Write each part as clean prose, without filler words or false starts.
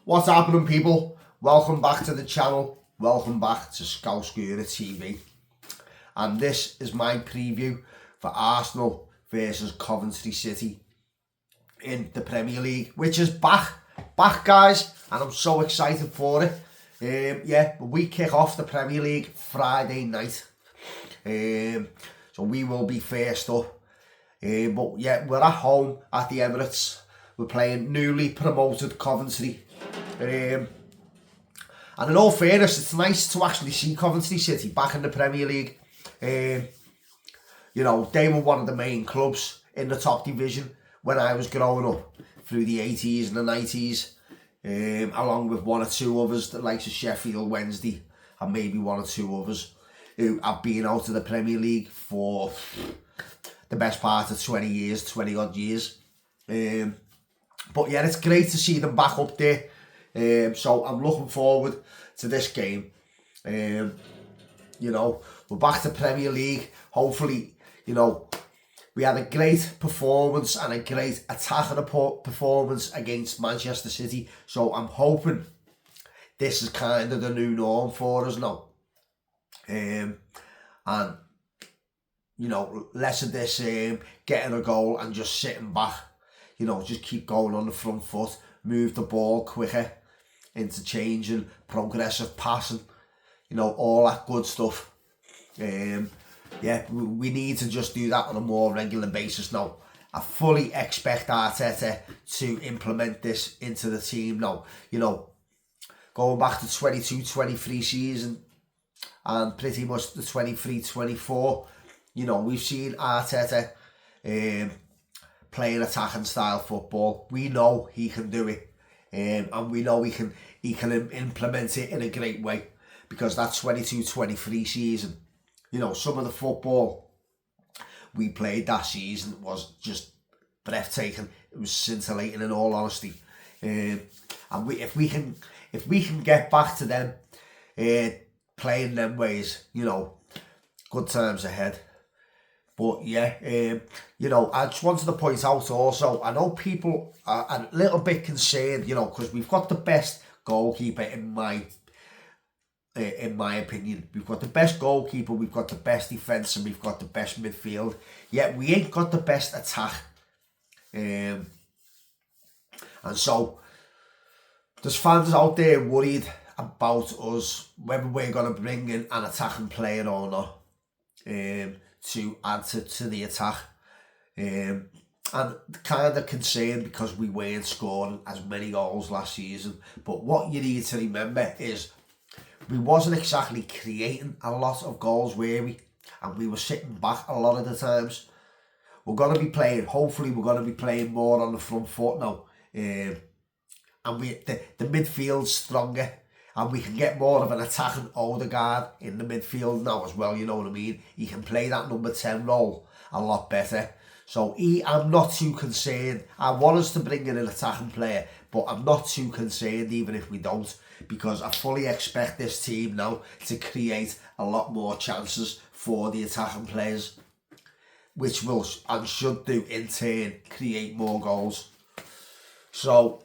What's happening, people? Welcome back to the channel. Welcome back to Scouse Gooner TV. And this is my preview for Arsenal versus Coventry City in the Premier League, which is back guys, and I'm so excited for it. We kick off the Premier League Friday night, so we will be first up. But yeah, we're at home at the Emirates. We're playing newly promoted Coventry. And in all fairness, it's nice to actually see Coventry City back in the Premier League. You know, they were one of the main clubs in the top division when I was growing up through the 80s and the 90s, along with one or two others, the likes of Sheffield Wednesday and maybe one or two others who have been out of the Premier League for the best part of 20 years, 20 odd years. But yeah, it's great to see them back up there. So I'm looking forward to this game. You know, we're back to Premier League. Hopefully, you know, we had a great performance and a great attacking performance against Manchester City. So I'm hoping this is kind of the new norm for us now. And, you know, less of this getting a goal and just sitting back. You know, just keep going on the front foot, move the ball quicker, interchanging, progressive passing, you know, all that good stuff. Yeah, we need to just do that on a more regular basis now. I fully expect Arteta to implement this into the team now. You know, going back to 22-23 season and pretty much the 23-24, you know, we've seen Arteta playing attacking style football. We know he can do it, and we know he can implement it in a great way, because that 22-23 season, you know, some of the football we played that season was just breathtaking. It was scintillating, in all honesty. And if we can get back to them playing them ways, you know, good times ahead. But yeah, you know, I just wanted to point out also, I know people are a little bit concerned, you know, because we've got the best goalkeeper in my opinion. We've got the best goalkeeper, we've got the best defence, and we've got the best midfield. Yet we ain't got the best attack. And so there's fans out there worried about us, whether we're going to bring in an attacking player or not, to add to the attack. And kind of concerned because we weren't scoring as many goals last season. But what you need to remember is we wasn't exactly creating a lot of goals, were we? And we were sitting back a lot of the times. We're going to be playing, hopefully we're going to be playing more on the front foot now. And the midfield's stronger, and we can get more of an attacking Odegaard in the midfield now as well, you know what I mean? He can play that number 10 role a lot better. So I'm not too concerned. I want us to bring in an attacking player, but I'm not too concerned even if we don't, because I fully expect this team now to create a lot more chances for the attacking players, which will and should do in turn create more goals. So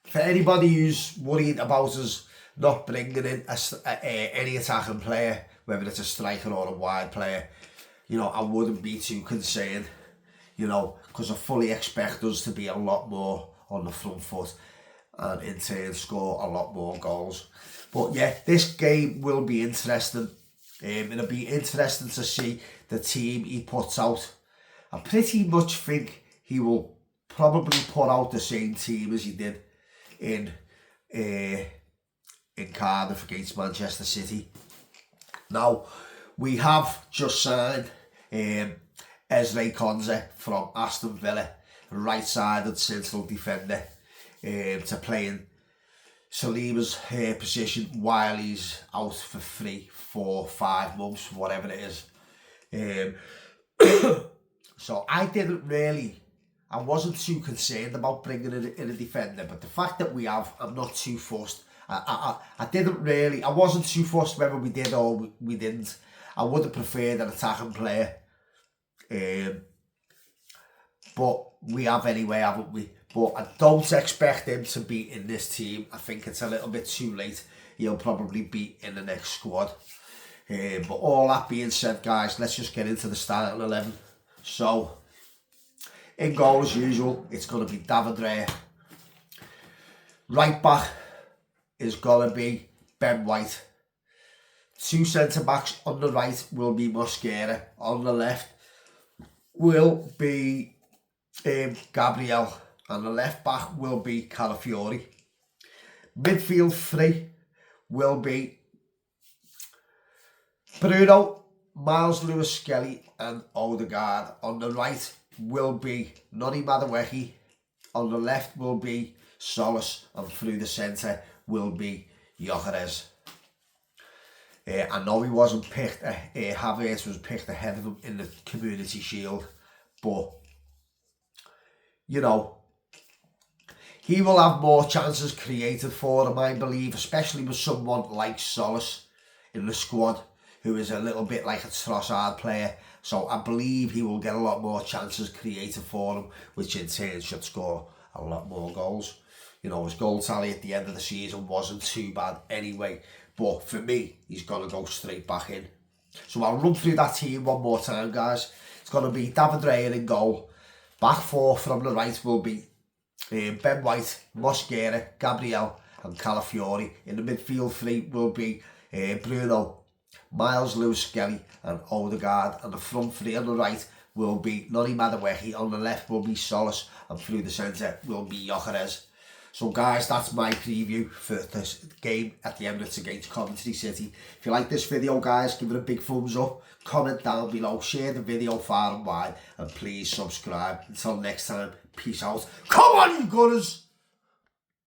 for anybody who's worried about us not bringing in any attacking player, whether it's a striker or a wide player, you know, I wouldn't be too concerned, you know, because I fully expect us to be a lot more on the front foot and in turn score a lot more goals. But yeah, this game will be interesting. It'll be interesting to see the team he puts out. I pretty much think he will probably put out the same team as he did in Cardiff against Manchester City. Now, we have just signed Ezri Konsa from Aston Villa, right-sided central defender, to play in Saliba's position while he's out for 3, 4, 5 months, whatever it is. So I wasn't too concerned about bringing in a defender, but the fact that we have, I'm not too fussed. I wasn't too fussed whether we did or we didn't. I would have preferred an attacking player. But we have anyway, haven't we? but I don't expect him to be in this team. I think it's a little bit too late. He'll probably be in the next squad. But all that being said, guys, let's just get into the starting 11. So, in goal as usual, it's going to be David Raya. Right back is going to be Ben White. Two centre-backs on the right will be Mosquera. On the left will be Gabriel. And the left back will be Calafiori. Midfield three will be Bruno, Miles Lewis-Skelly and Odegaard. On the right will be Noni Madueke. On the left will be Solis, and through the centre will be Gyökeres. I know he wasn't picked, Havertz was picked ahead of him in the Community Shield, but, you know, he will have more chances created for him, I believe, especially with someone like Solis in the squad, who is a little bit like a Trossard player. So I believe he will get a lot more chances created for him, which in turn should score a lot more goals. You know, his goal tally at the end of the season wasn't too bad anyway. But for me, he's going to go straight back in. So I'll run through that team one more time, guys. It's going to be David Raya in goal. Back four from the right will be Ben White, Mosquera, Gabriel and Calafiori. In the midfield three will be Bruno, Miles Lewis-Skelly and Odegaard. And the front three on the right will be Noni Madueke. On the left will be Solis, and through the centre will be Gyökeres. So guys, that's my preview for this game at the Emirates against Coventry City. If you like this video, guys, give it a big thumbs up, comment down below, share the video far and wide, and please subscribe. Until next time, peace out. Come on, you Gunners!